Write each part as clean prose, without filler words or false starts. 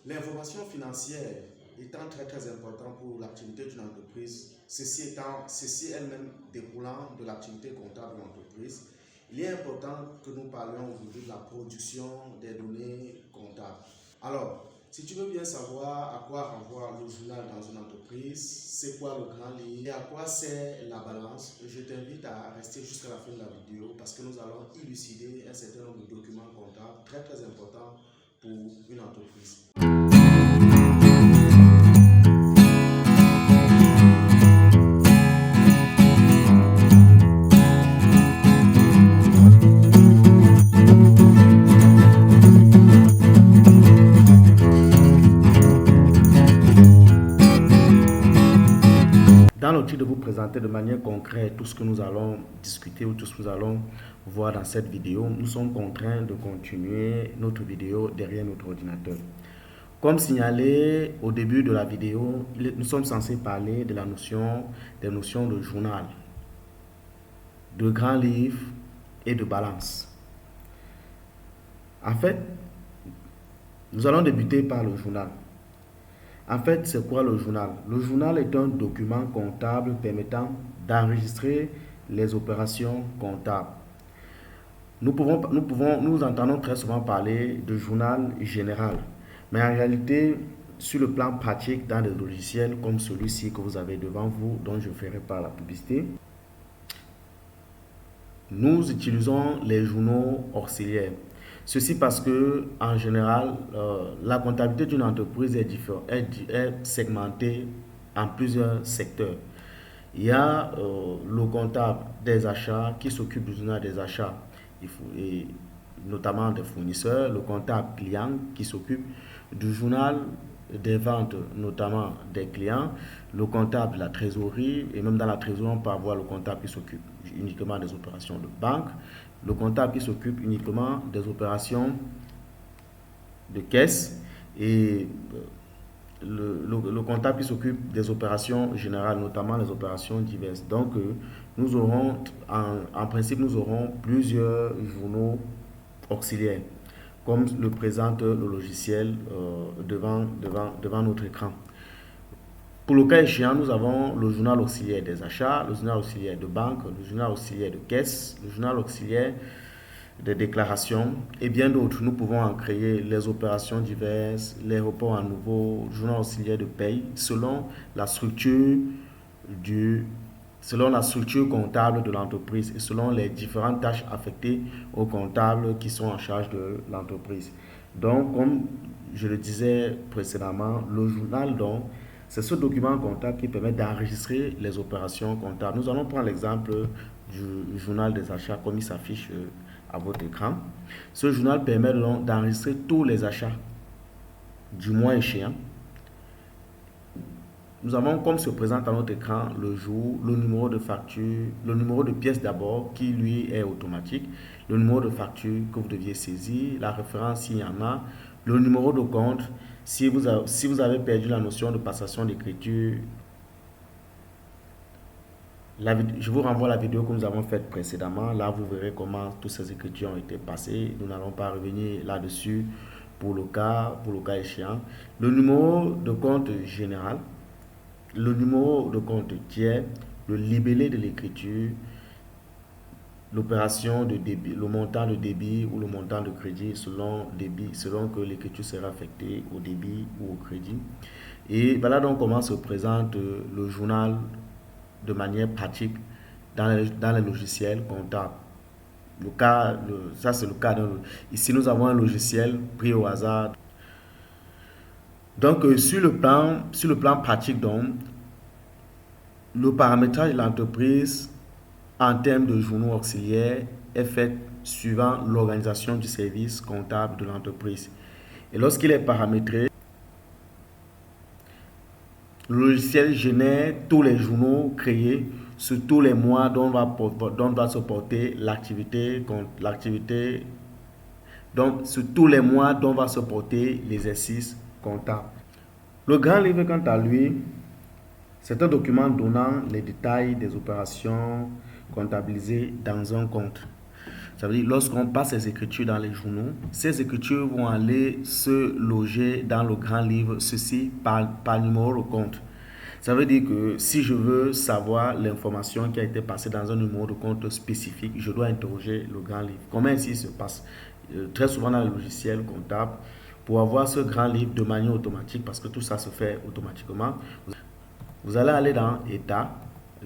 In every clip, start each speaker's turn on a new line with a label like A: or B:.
A: L'information financière étant très importante pour l'activité d'une entreprise, ceci elle-même découlant de l'activité comptable de l'entreprise, il est important que nous parlions aujourd'hui de la production des données comptables. Alors, si tu veux bien savoir à quoi renvoie le journal dans une entreprise, c'est quoi le grand livre et à quoi sert la balance, je t'invite à rester jusqu'à la fin de la vidéo parce que nous allons élucider un certain nombre de documents comptables très importants pour une entreprise. Dans l'objectif de vous présenter de manière concrète tout ce que nous allons discuter ou tout ce que nous allons voir dans cette vidéo, nous sommes contraints de continuer notre vidéo derrière notre ordinateur. Comme signalé au début de la vidéo, nous sommes censés parler de des notions de journal, de grand livre et de balance. En fait, nous allons débuter par le journal. En fait, c'est quoi le journal? Le journal est un document comptable permettant d'enregistrer les opérations comptables. Nous entendons très souvent parler de journal général, mais en réalité, sur le plan pratique, dans des logiciels comme celui-ci que vous avez devant vous, dont je ferai pas la publicité, nous utilisons les journaux auxiliaires. Ceci parce que, en général, la comptabilité d'une entreprise est segmentée en plusieurs secteurs. Il y a le comptable des achats qui s'occupe du journal des achats, et notamment des fournisseurs, le comptable client qui s'occupe du journal des ventes, notamment des clients, le comptable de la trésorerie, et même dans la trésorerie, on peut avoir le comptable qui s'occupe uniquement des opérations de banque, le comptable qui s'occupe uniquement des opérations de caisse et le comptable qui s'occupe des opérations générales, notamment les opérations diverses. Donc, nous aurons, en principe, nous aurons plusieurs journaux auxiliaires, comme le présente le logiciel devant notre écran. Pour le cas échéant, nous avons le journal auxiliaire des achats, le journal auxiliaire de banque, le journal auxiliaire de caisse, le journal auxiliaire des déclarations et bien d'autres. Nous pouvons en créer les opérations diverses, les reports à nouveau, le journal auxiliaire de paye, selon la structure comptable de l'entreprise et selon les différentes tâches affectées aux comptables qui sont en charge de l'entreprise. Donc, comme je le disais précédemment, le journal, donc, c'est ce document comptable qui permet d'enregistrer les opérations comptables. Nous allons prendre l'exemple du journal des achats comme il s'affiche à votre écran. Ce journal permet d'enregistrer tous les achats du mois échéant. Nous avons, comme se présente à notre écran, le jour, le numéro de facture, le numéro de pièce d'abord qui lui est automatique, le numéro de facture que vous deviez saisir, la référence s'il y en a, le numéro de compte. Si vous avez perdu la notion de passation d'écriture, je vous renvoie à la vidéo que nous avons faite précédemment. Là, vous verrez comment toutes ces écritures ont été passées. Nous n'allons pas revenir là-dessus pour le cas échéant. Le numéro de compte général, le numéro de compte tiers, le libellé de l'écriture, l'opération de débit, le montant de débit ou le montant de crédit selon que l'écriture sera affectée au débit ou au crédit. Et voilà donc comment se présente le journal de manière pratique dans les logiciels comptables. Ça c'est le cas. Ici nous avons un logiciel pris au hasard. Donc sur le plan pratique, donc, le paramétrage de l'entreprise en termes de journaux auxiliaires est fait suivant l'organisation du service comptable de l'entreprise. Et lorsqu'il est paramétré, le logiciel génère tous les journaux créés sur tous les mois dont va se porter l'activité. Donc, sur tous les mois dont va se porter l'exercice comptable. Le grand livre, quant à lui, c'est un document donnant les détails des opérations comptabilisées dans un compte. Ça veut dire lorsqu'on passe les écritures dans les journaux, ces écritures vont aller se loger dans le grand livre, ceci par numéro de compte. Ça veut dire que si je veux savoir l'information qui a été passée dans un numéro de compte spécifique, je dois interroger le grand livre. Comment ainsi se passe? Très souvent dans le logiciel comptable, pour avoir ce grand livre de manière automatique, parce que tout ça se fait automatiquement, vous allez aller dans État,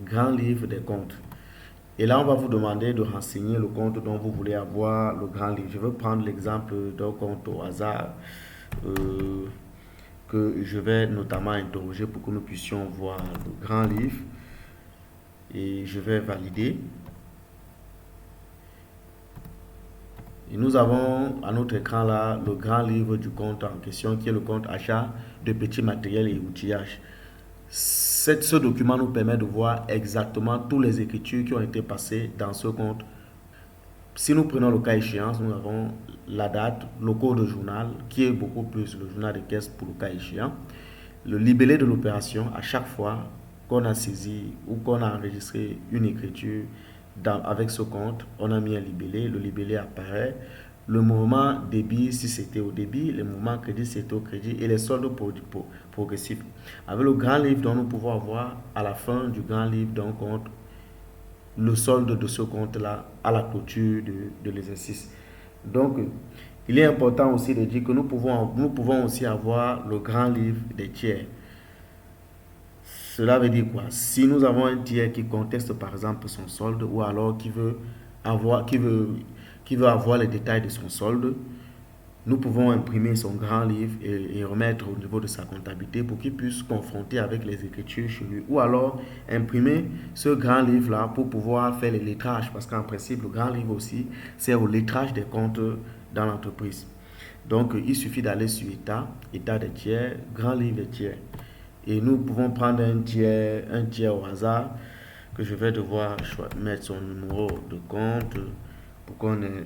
A: grand livre des comptes. Et là, on va vous demander de renseigner le compte dont vous voulez avoir le grand livre. Je vais prendre l'exemple d'un compte au hasard euh, que je vais notamment interroger pour que nous puissions voir le grand livre. Et je vais valider. Et nous avons à notre écran là le grand livre du compte en question qui est le compte achat de petits matériels et outillages. Ce document nous permet de voir exactement toutes les écritures qui ont été passées dans ce compte. Si nous prenons le cas échéance, nous avons la date, le code de journal, qui est beaucoup plus le journal de caisse pour le cas échéant, le libellé de l'opération à chaque fois qu'on a saisi ou qu'on a enregistré une écriture avec ce compte, on a mis un libellé, le libellé apparaît, le mouvement débit si c'était au débit, le mouvement crédit si c'était au crédit et les soldes progressifs. Avec le grand livre dont nous pouvons avoir à la fin du grand livre d'un compte le solde de ce compte-là à la clôture de l'exercice. Donc, il est important aussi de dire que nous pouvons aussi avoir le grand livre des tiers. Cela veut dire quoi? Si nous avons un tiers qui conteste par exemple son solde ou alors qui veut avoir les détails de son solde, nous pouvons imprimer son grand livre et remettre au niveau de sa comptabilité pour qu'il puisse confronter avec les écritures chez lui. Ou alors imprimer ce grand livre-là pour pouvoir faire les lettrages. Parce qu'en principe, le grand livre aussi sert au lettrage des comptes dans l'entreprise. Donc, il suffit d'aller sur État, État des tiers, grand livre des tiers. Et nous pouvons prendre un tiers au hasard que je vais devoir mettre son numéro de compte pour qu'on ait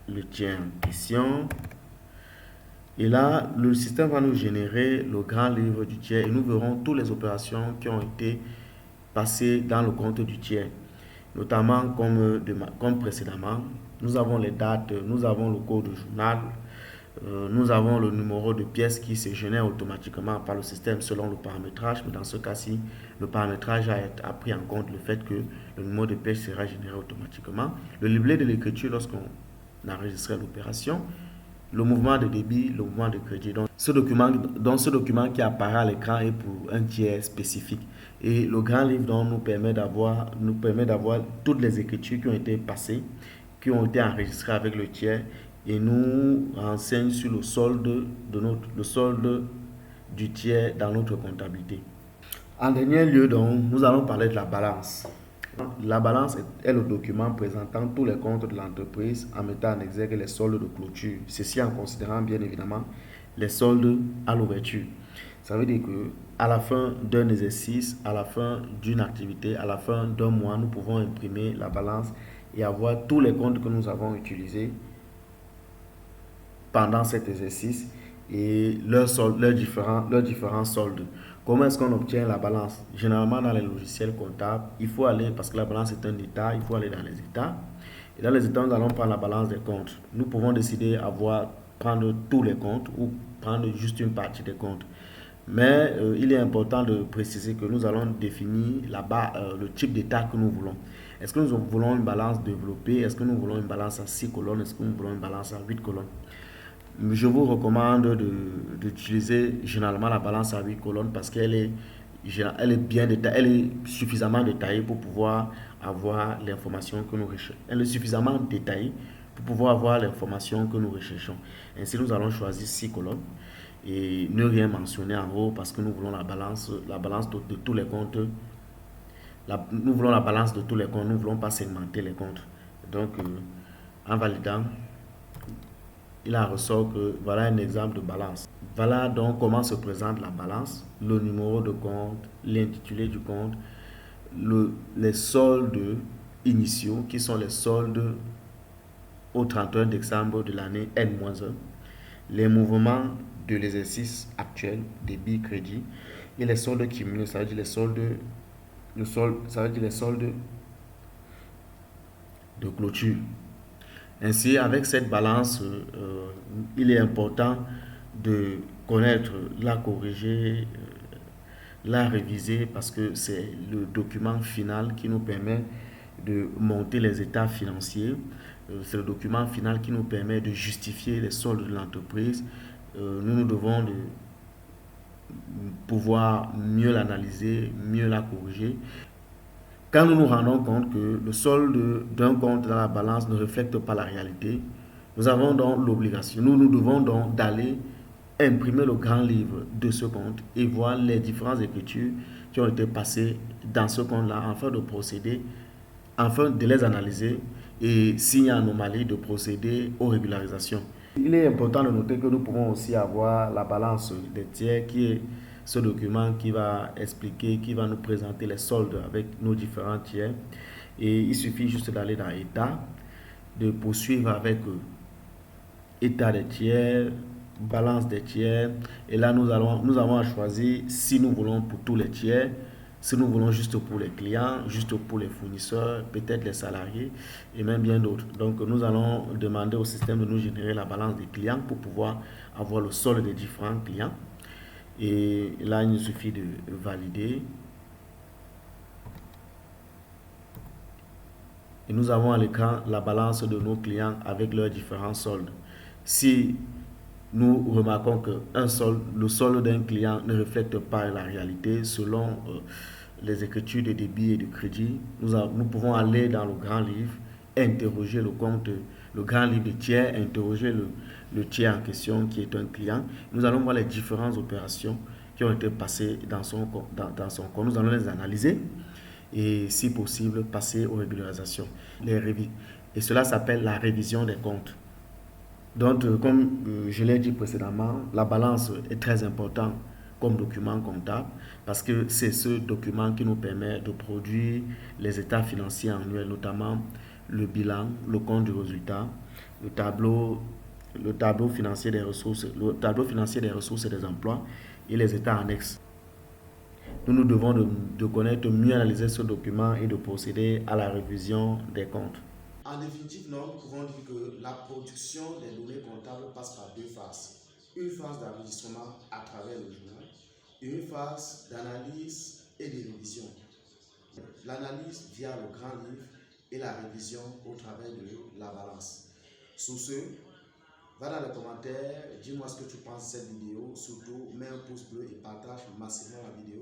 A: le tiers en question. Et là, le système va nous générer le grand livre du tiers et nous verrons toutes les opérations qui ont été passées dans le compte du tiers. Notamment comme précédemment, nous avons les dates, nous avons le code journal, nous avons le numéro de pièce qui se génère automatiquement par le système selon le paramétrage. Mais dans ce cas-ci, le paramétrage a pris en compte le fait que le numéro de pièce sera généré automatiquement. Le livret de l'écriture lorsqu'on enregistrait l'opération, le mouvement de débit, le mouvement de crédit. Donc, ce document qui apparaît à l'écran est pour un tiers spécifique. Et le grand livre donc, nous permet d'avoir toutes les écritures qui ont été passées, qui ont été enregistrées avec le tiers et nous renseigne sur le solde du tiers dans notre comptabilité. En dernier lieu, donc, nous allons parler de la balance. La balance est le document présentant tous les comptes de l'entreprise en mettant en exergue les soldes de clôture. Ceci en considérant bien évidemment les soldes à l'ouverture. Ça veut dire que à la fin d'un exercice, à la fin d'une activité, à la fin d'un mois, nous pouvons imprimer la balance et avoir tous les comptes que nous avons utilisés pendant cet exercice et leurs différents soldes. Comment est-ce qu'on obtient la balance? Généralement, dans les logiciels comptables, il faut aller, parce que la balance est un état, il faut aller dans les états. Et dans les états, nous allons prendre la balance des comptes. Nous pouvons décider prendre tous les comptes ou prendre juste une partie des comptes. Mais il est important de préciser que nous allons définir le type d'état que nous voulons. Est-ce que nous voulons une balance développée? Est-ce que nous voulons une balance à 6 colonnes? Est-ce que nous voulons une balance à 8 colonnes? Je vous recommande d'utiliser généralement la balance à 8 colonnes parce qu'elle est bien détaillée, elle est suffisamment détaillée pour pouvoir avoir l'information que nous recherchons. Elle est suffisamment détaillée pour pouvoir avoir l'information que nous recherchons. Ainsi, nous allons choisir 6 colonnes et ne rien mentionner en haut parce que nous voulons la balance de tous les comptes. Nous voulons la balance de tous les comptes, nous ne voulons pas segmenter les comptes. Donc, en validant, il en ressort que voilà un exemple de balance. Voilà donc comment se présente la balance, le numéro de compte, l'intitulé du compte, les soldes initiaux qui sont les soldes au 31 décembre de l'année N-1, les mouvements de l'exercice actuel, débit, crédit, et les soldes cumulés, ça veut dire ça veut dire les soldes de clôture. Ainsi, avec cette balance, il est important de connaître, la corriger, la réviser parce que c'est le document final qui nous permet de monter les états financiers. C'est le document final qui nous permet de justifier les soldes de l'entreprise. Nous devons de pouvoir mieux l'analyser, mieux la corriger. Quand nous nous rendons compte que le solde d'un compte dans la balance ne reflète pas la réalité, nous avons donc l'obligation, nous devons donc d'aller imprimer le grand livre de ce compte et voir les différentes écritures qui ont été passées dans ce compte-là afin de procéder, afin de les analyser et s'il y a anomalie, de procéder aux régularisations. Il est important de noter que nous pouvons aussi avoir la balance des tiers qui est ce document qui va expliquer, qui va nous présenter les soldes avec nos différents tiers. Et il suffit juste d'aller dans État, de poursuivre avec État des tiers, balance des tiers. Et là, nous avons à choisir si nous voulons pour tous les tiers, si nous voulons juste pour les clients, juste pour les fournisseurs, peut-être les salariés et même bien d'autres. Donc, nous allons demander au système de nous générer la balance des clients pour pouvoir avoir le solde des différents clients. Et là, il nous suffit de valider. Et nous avons à l'écran la balance de nos clients avec leurs différents soldes. Si nous remarquons que le solde d'un client ne reflète pas la réalité selon les écritures de débit et de crédit, nous pouvons aller dans le grand livre, interroger le compte, le grand livre de tiers, interroger le tiers en question qui est un client. Nous allons voir les différentes opérations qui ont été passées dans son compte. Nous allons les analyser et, si possible, passer aux régularisations. Et cela s'appelle la révision des comptes. Donc, comme je l'ai dit précédemment, la balance est très importante comme document comptable parce que c'est ce document qui nous permet de produire les états financiers annuels, notamment le bilan, le compte du résultat, le tableau, le tableau financier des ressources et des emplois et les états annexes. Nous devons de connaître, mieux analyser ce document et de procéder à la révision des comptes. En définitive, nous pouvons dire que la production des données comptables passe par deux phases. Une phase d'enregistrement à travers le journal et une phase d'analyse et de révision. L'analyse via le grand livre et la révision au travers de la balance. Sur ce, va dans les commentaires, dis-moi ce que tu penses de cette vidéo. Surtout, mets un pouce bleu et partage massivement la vidéo.